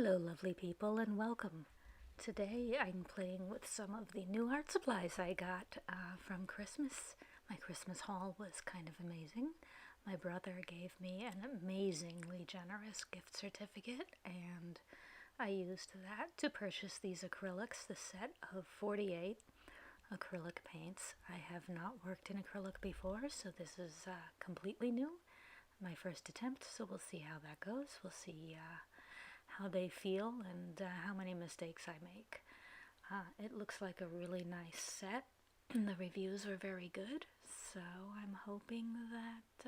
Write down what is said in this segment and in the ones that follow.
Hello lovely people and welcome. Today I'm playing with some of the new art supplies I got from Christmas. My Christmas haul was kind of amazing. My brother gave me an amazingly generous gift certificate and I used that to purchase these acrylics, the set of 48 acrylic paints. I have not worked in acrylic before, so this is completely new. My first attempt, so we'll see how that goes. We'll see how they feel and how many mistakes I make. It looks like a really nice set. The reviews were very good, so I'm hoping that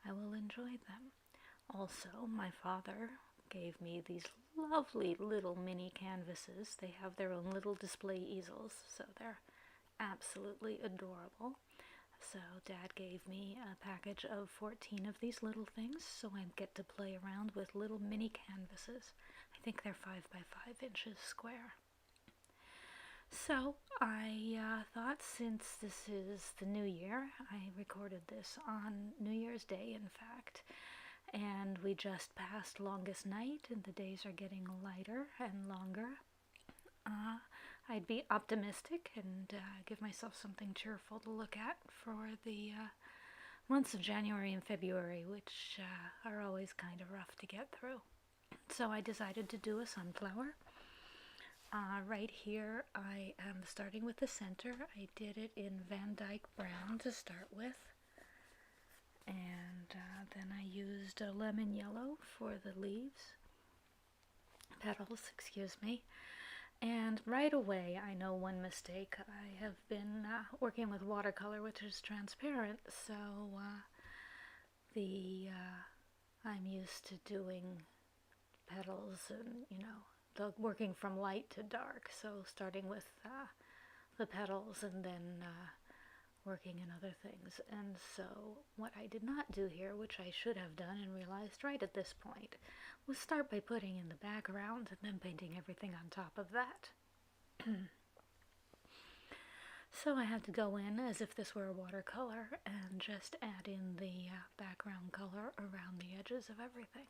I will enjoy them. Also, my father gave me these lovely little mini canvases. They have their own little display easels, so they're absolutely adorable. So Dad gave me a package of 14 of these little things, so I get to play around with little mini canvases. I think they're 5 by 5 inches square. So I thought, since this is the new year, I recorded this on New Year's Day, in fact, and we just passed longest night and the days are getting lighter and longer. I'd be optimistic and give myself something cheerful to look at for the months of January and February, which are always kind of rough to get through. So I decided to do a sunflower. Right here I am starting with the center. I did it in Vandyke brown to start with. And then I used a lemon yellow for the leaves. Petals, excuse me. And right away, I know one mistake. I have been working with watercolor, which is transparent, so I'm used to doing petals and, working from light to dark. So starting with the petals and then working in other things. And so what I did not do here, which I should have done and realized right at this point, was start by putting in the background and then painting everything on top of that. So I had to go in as if this were a watercolor and just add in the background color around the edges of everything.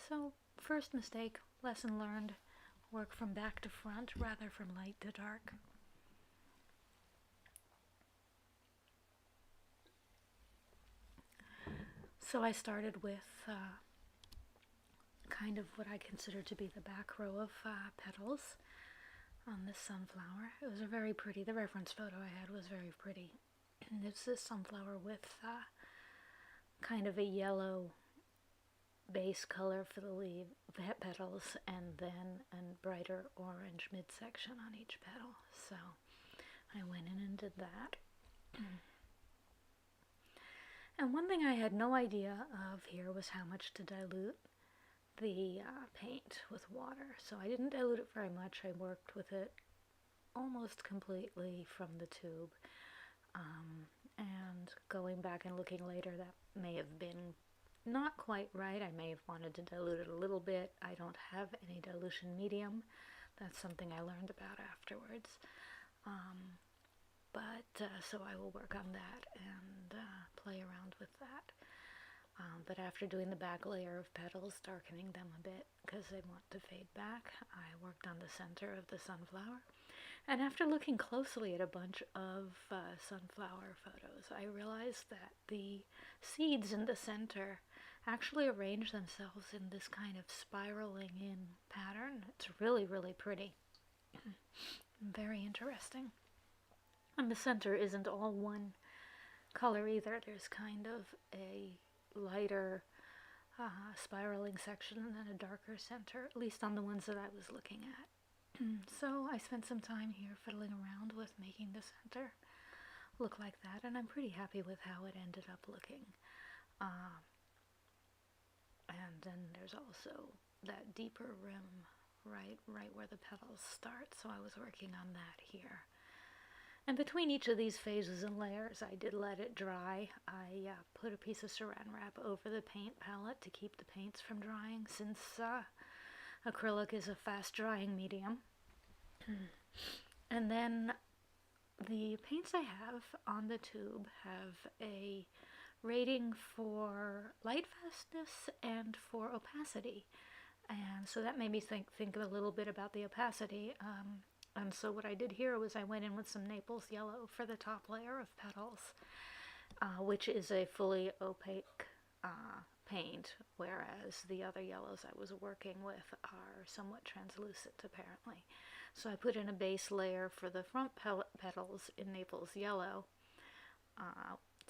So first mistake, lesson learned, work from back to front rather from light to dark. So I started with kind of what I consider to be the back row of petals on this sunflower. It was a very pretty, the reference photo I had was very pretty. It's this sunflower with kind of a yellow base color for the leaf petals and then a brighter orange midsection on each petal. So I went in and did that. And one thing I had no idea of here was how much to dilute the paint with water. So I didn't dilute it very much. I worked with it almost completely from the tube. And going back and looking later, that may have been not quite right. I may have wanted to dilute it a little bit. I don't have any dilution medium. That's something I learned about afterwards. So I will work on that and play around with that. But after doing the back layer of petals, darkening them a bit because they want to fade back, I worked on the center of the sunflower. And after looking closely at a bunch of sunflower photos, I realized that the seeds in the center actually arrange themselves in this kind of spiraling in pattern. It's really, really pretty. Very interesting. And the center isn't all one color either. There's kind of a lighter spiraling section and then a darker center, at least on the ones that I was looking at. So I spent some time here fiddling around with making the center look like that, and I'm pretty happy with how it ended up looking. And then there's also that deeper rim right where the petals start, so I was working on that here. And between each of these phases and layers, I did let it dry. I put a piece of saran wrap over the paint palette to keep the paints from drying, since acrylic is a fast-drying medium. And then the paints I have on the tube have a rating for light fastness and for opacity. And so that made me think a little bit about the opacity. And so what I did here was I went in with some Naples yellow for the top layer of petals, which is a fully opaque paint, whereas the other yellows I was working with are somewhat translucent apparently. So I put in a base layer for the front petals in Naples yellow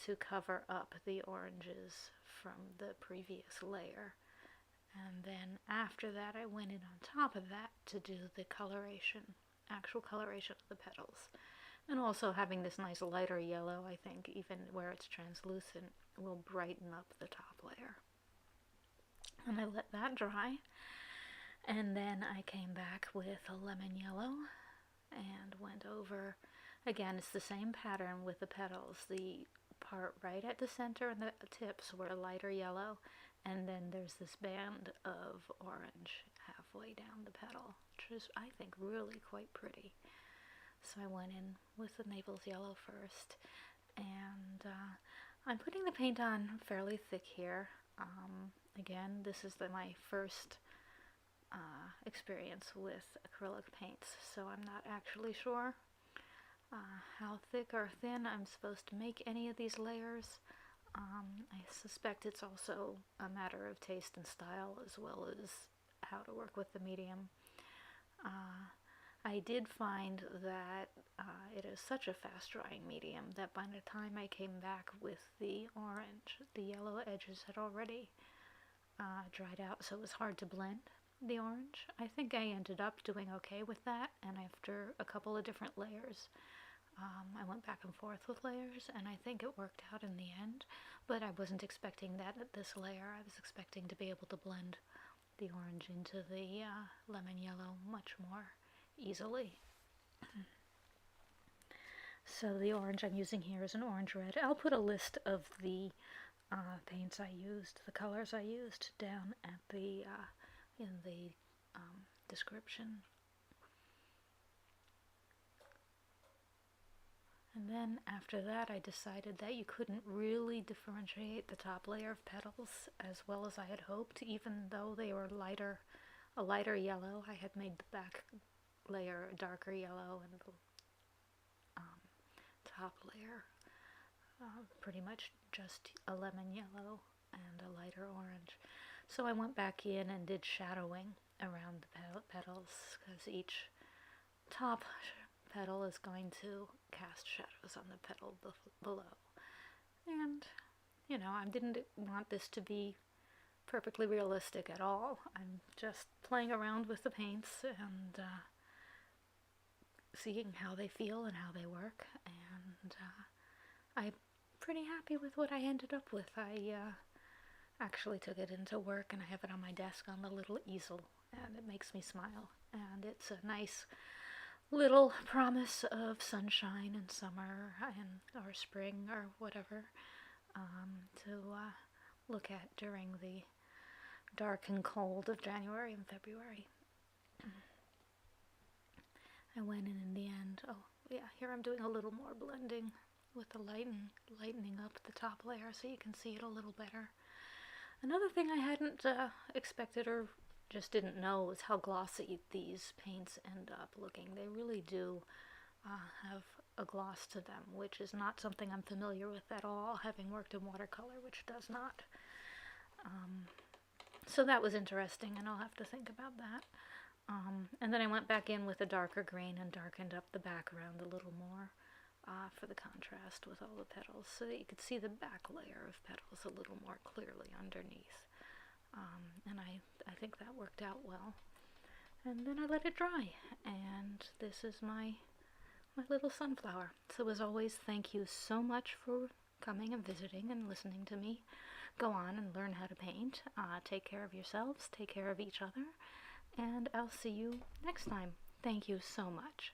to cover up the oranges from the previous layer. And then after that I went in on top of that to do the coloration, actual coloration of the petals. And also having this nice lighter yellow, I think, even where it's translucent, will brighten up the top layer. And I let that dry. And then I came back with a lemon yellow and went over, again, it's the same pattern with the petals. The part right at the center and the tips were lighter yellow, and then there's this band of orange halfway down the petal, which is, I think, really quite pretty. So I went in with the Naples yellow first, and I'm putting the paint on fairly thick here. Again, this is my first experience with acrylic paints, so I'm not actually sure how thick or thin I'm supposed to make any of these layers. I suspect it's also a matter of taste and style, as well as how to work with the medium. I did find that it is such a fast drying medium that by the time I came back with the orange, the yellow edges had already dried out, so it was hard to blend the orange. I think I ended up doing okay with that, and after a couple of different layers, I went back and forth with layers, and I think it worked out in the end, but I wasn't expecting that at this layer. I was expecting to be able to blend the orange into the lemon yellow much more easily. So the orange I'm using here is an orange red. I'll put a list of the paints I used, the colors I used, down at the in the description. And then after that I decided that you couldn't really differentiate the top layer of petals as well as I had hoped, even though they were a lighter yellow. I had made the back layer a darker yellow and the top layer pretty much just a lemon yellow and a lighter orange. So I went back in and did shadowing around the petals, because each top petal is going to cast shadows on the petal below. And, you know, I didn't want this to be perfectly realistic at all. I'm just playing around with the paints and seeing how they feel and how they work, and I'm pretty happy with what I ended up with. I actually took it into work and I have it on my desk on the little easel, and it makes me smile, and it's a nice little promise of sunshine and summer and or spring or whatever to look at during the dark and cold of January and February. I went in the end. Oh yeah, here I'm doing a little more blending with the lightening up the top layer so you can see it a little better. Another thing I hadn't expected or just didn't know was how glossy these paints end up looking. They really do have a gloss to them, which is not something I'm familiar with at all, having worked in watercolor, which does not. So that was interesting, and I'll have to think about that. And then I went back in with a darker green and darkened up the background a little more for the contrast with all the petals, so that you could see the back layer of petals a little more clearly underneath. And I think that worked out well. And then I let it dry, and this is my little sunflower. So as always, thank you so much for coming and visiting and listening to me go on and learn how to paint. Take care of yourselves, take care of each other, and I'll see you next time. Thank you so much.